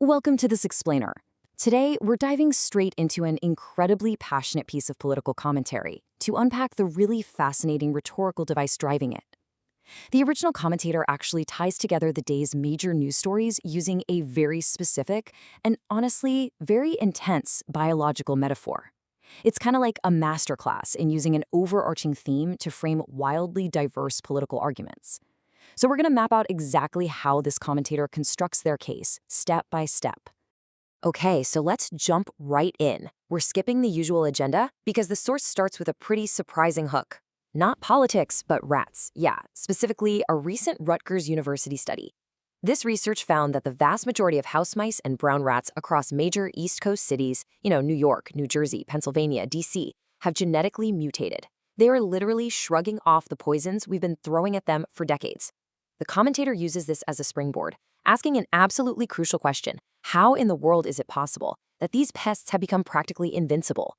Welcome to This Explainer. Today, we're diving straight into an incredibly passionate piece of political commentary to unpack the really fascinating rhetorical device driving it. The original commentator actually ties together the day's major news stories using a very specific and honestly very intense biological metaphor. It's kind of like a masterclass in using an overarching theme to frame wildly diverse political arguments. So we're going to map out exactly how this commentator constructs their case, step by step. Okay, so let's jump right in. We're skipping the usual agenda because the source starts with a pretty surprising hook. Not politics, but rats. Yeah, specifically a recent Rutgers University study. This research found that the vast majority of house mice and brown rats across major East Coast cities, New York, New Jersey, Pennsylvania, DC, have genetically mutated. They are literally shrugging off the poisons we've been throwing at them for decades. The commentator uses this as a springboard, asking an absolutely crucial question. How in the world is it possible that these pests have become practically invincible?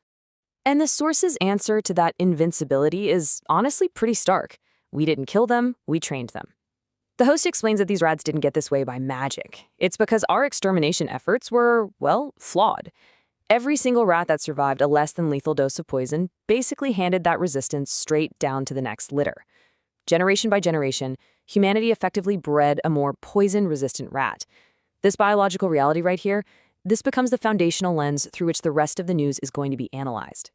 And the source's answer to that invincibility is honestly pretty stark. We didn't kill them, we trained them. The host explains that these rats didn't get this way by magic. It's because our extermination efforts were, well, flawed. Every single rat that survived a less than lethal dose of poison basically handed that resistance straight down to the next litter. Generation by generation, humanity effectively bred a more poison-resistant rat. This biological reality right here, this becomes the foundational lens through which the rest of the news is going to be analyzed.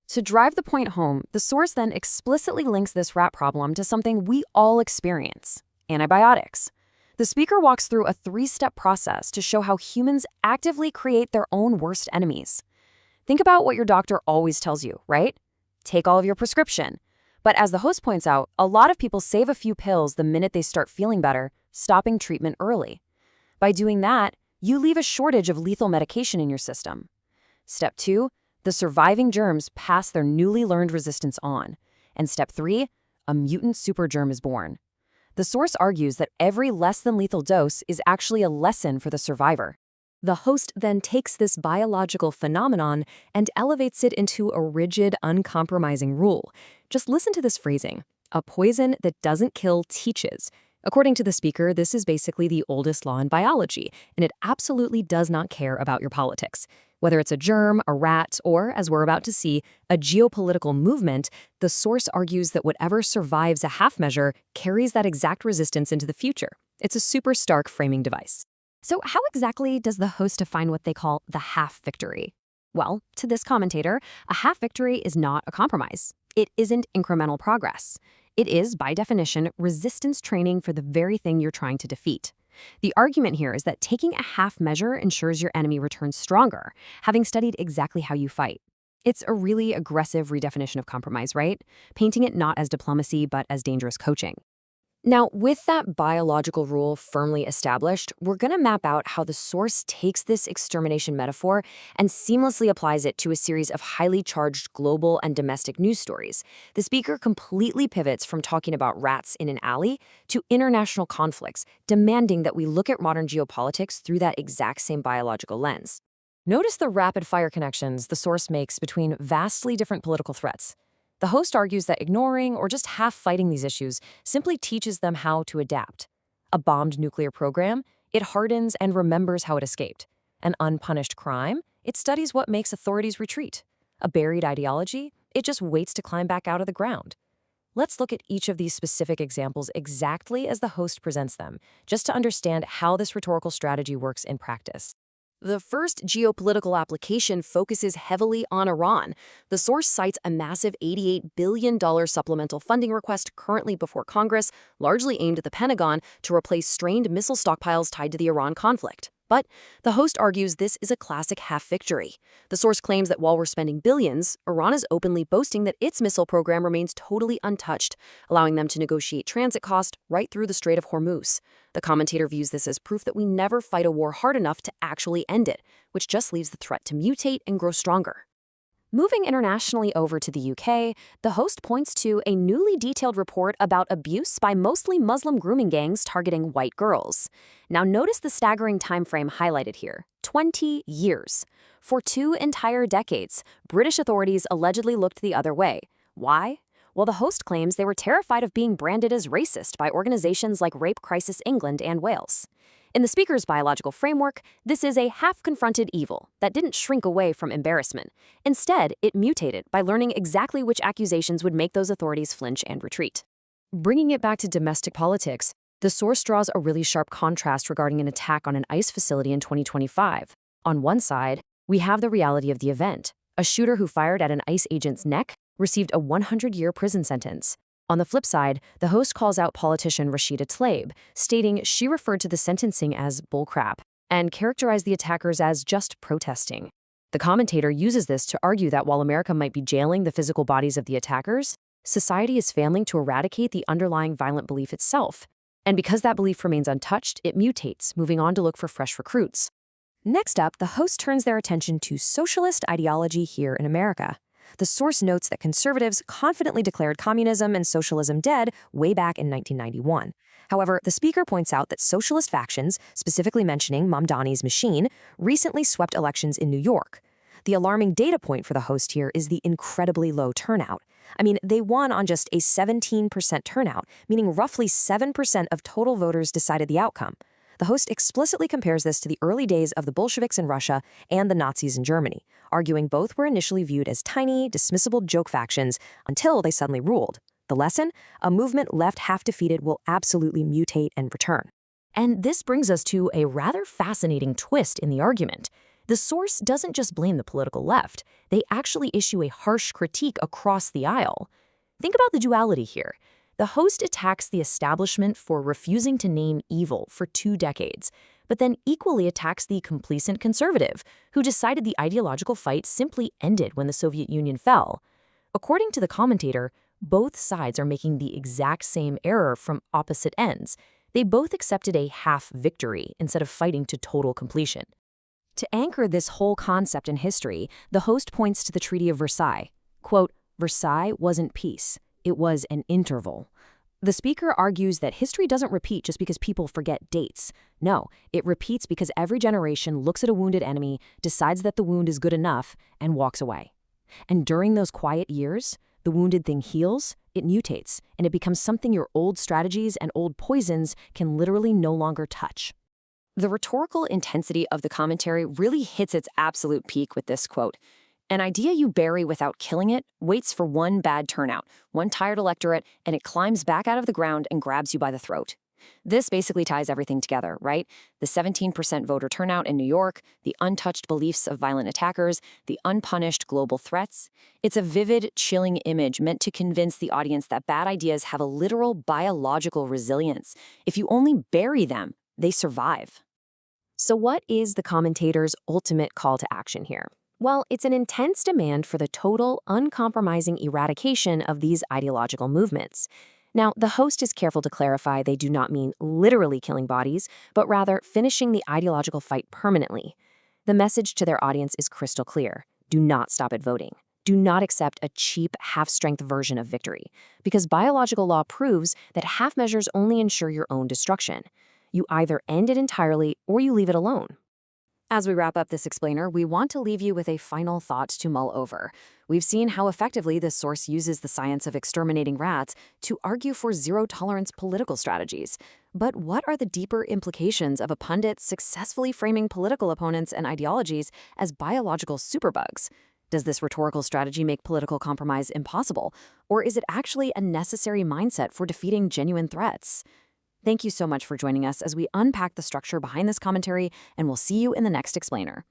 To drive the point home, the source then explicitly links this rat problem to something we all experience: antibiotics. The speaker walks through a three-step process to show how humans actively create their own worst enemies. Think about what your doctor always tells you, right? Take all of your prescription. But as the host points out, a lot of people save a few pills the minute they start feeling better, stopping treatment early. By doing that, you leave a shortage of lethal medication in your system. Step 2, the surviving germs pass their newly learned resistance on. And step 3, a mutant supergerm is born. The source argues that every less than lethal dose is actually a lesson for the survivor. The host then takes this biological phenomenon and elevates it into a rigid, uncompromising rule. Just listen to this phrasing: a poison that doesn't kill teaches. According to the speaker, this is basically the oldest law in biology, and it absolutely does not care about your politics. Whether it's a germ, a rat, or, as we're about to see, a geopolitical movement, the source argues that whatever survives a half measure carries that exact resistance into the future. It's a super stark framing device. So how exactly does the host define what they call the half victory? Well, to this commentator, a half victory is not a compromise. It isn't incremental progress. It is, by definition, resistance training for the very thing you're trying to defeat. The argument here is that taking a half measure ensures your enemy returns stronger, having studied exactly how you fight. It's a really aggressive redefinition of compromise, right? Painting it not as diplomacy, but as dangerous coaching. Now, with that biological rule firmly established, we're going to map out how the source takes this extermination metaphor and seamlessly applies it to a series of highly charged global and domestic news stories. The speaker completely pivots from talking about rats in an alley to international conflicts, demanding that we look at modern geopolitics through that exact same biological lens. Notice the rapid-fire connections the source makes between vastly different political threats. The host argues that ignoring or just half-fighting these issues simply teaches them how to adapt. A bombed nuclear program, it hardens and remembers how it escaped. An unpunished crime, it studies what makes authorities retreat. A buried ideology, it just waits to climb back out of the ground. Let's look at each of these specific examples exactly as the host presents them, just to understand how this rhetorical strategy works in practice. The first geopolitical application focuses heavily on Iran. The source cites a massive $88 billion supplemental funding request currently before Congress, largely aimed at the Pentagon to replace strained missile stockpiles tied to the Iran conflict. But the host argues this is a classic half victory. The source claims that while we're spending billions, Iran is openly boasting that its missile program remains totally untouched, allowing them to negotiate transit cost right through the Strait of Hormuz. The commentator views this as proof that we never fight a war hard enough to actually end it, which just leaves the threat to mutate and grow stronger. Moving internationally over to the UK, the host points to a newly detailed report about abuse by mostly Muslim grooming gangs targeting white girls. Now notice the staggering time frame highlighted here: 20 years. For 2 entire decades, British authorities allegedly looked the other way. Why? Well, the host claims they were terrified of being branded as racist by organizations like Rape Crisis England and Wales. In the speaker's biological framework, this is a half-confronted evil that didn't shrink away from embarrassment. Instead, it mutated by learning exactly which accusations would make those authorities flinch and retreat. Bringing it back to domestic politics, the source draws a really sharp contrast regarding an attack on an ICE facility in 2025. On one side, we have the reality of the event. A shooter who fired at an ICE agent's neck received a 100-year prison sentence. On the flip side, the host calls out politician Rashida Tlaib, stating she referred to the sentencing as bullcrap and characterized the attackers as just protesting. The commentator uses this to argue that while America might be jailing the physical bodies of the attackers, society is failing to eradicate the underlying violent belief itself. And because that belief remains untouched, it mutates, moving on to look for fresh recruits. Next up, the host turns their attention to socialist ideology here in America. The source notes that conservatives confidently declared communism and socialism dead way back in 1991. However, the speaker points out that socialist factions, specifically mentioning Mamdani's machine, recently swept elections in New York. The alarming data point for the host here is the incredibly low turnout. I mean, they won on just a 17% turnout, meaning roughly 7% of total voters decided the outcome. The host explicitly compares this to the early days of the Bolsheviks in Russia and the Nazis in Germany, arguing both were initially viewed as tiny, dismissible joke factions until they suddenly ruled. The lesson? A movement left half-defeated will absolutely mutate and return. And this brings us to a rather fascinating twist in the argument. The source doesn't just blame the political left. They actually issue a harsh critique across the aisle. Think about the duality here. The host attacks the establishment for refusing to name evil for 2 decades, but then equally attacks the complacent conservative, who decided the ideological fight simply ended when the Soviet Union fell. According to the commentator, both sides are making the exact same error from opposite ends. They both accepted a half victory instead of fighting to total completion. To anchor this whole concept in history, the host points to the Treaty of Versailles. Quote, "Versailles wasn't peace. It was an interval." The speaker argues that history doesn't repeat just because people forget dates. No, it repeats because every generation looks at a wounded enemy, decides that the wound is good enough, and walks away. And during those quiet years, the wounded thing heals, it mutates, and it becomes something your old strategies and old poisons can literally no longer touch. The rhetorical intensity of the commentary really hits its absolute peak with this quote. An idea you bury without killing it waits for one bad turnout, one tired electorate, and it climbs back out of the ground and grabs you by the throat. This basically ties everything together, right? The 17% voter turnout in New York, the untouched beliefs of violent attackers, the unpunished global threats. It's a vivid, chilling image meant to convince the audience that bad ideas have a literal biological resilience. If you only bury them, they survive. So what is the commentator's ultimate call to action here? Well, it's an intense demand for the total, uncompromising eradication of these ideological movements. Now, the host is careful to clarify they do not mean literally killing bodies, but rather finishing the ideological fight permanently. The message to their audience is crystal clear. Do not stop at voting. Do not accept a cheap, half-strength version of victory, because biological law proves that half measures only ensure your own destruction. You either end it entirely or you leave it alone. As we wrap up this explainer, we want to leave you with a final thought to mull over. We've seen how effectively this source uses the science of exterminating rats to argue for zero-tolerance political strategies. But what are the deeper implications of a pundit successfully framing political opponents and ideologies as biological superbugs? Does this rhetorical strategy make political compromise impossible? Or is it actually a necessary mindset for defeating genuine threats? Thank you so much for joining us as we unpack the structure behind this commentary, and we'll see you in the next explainer.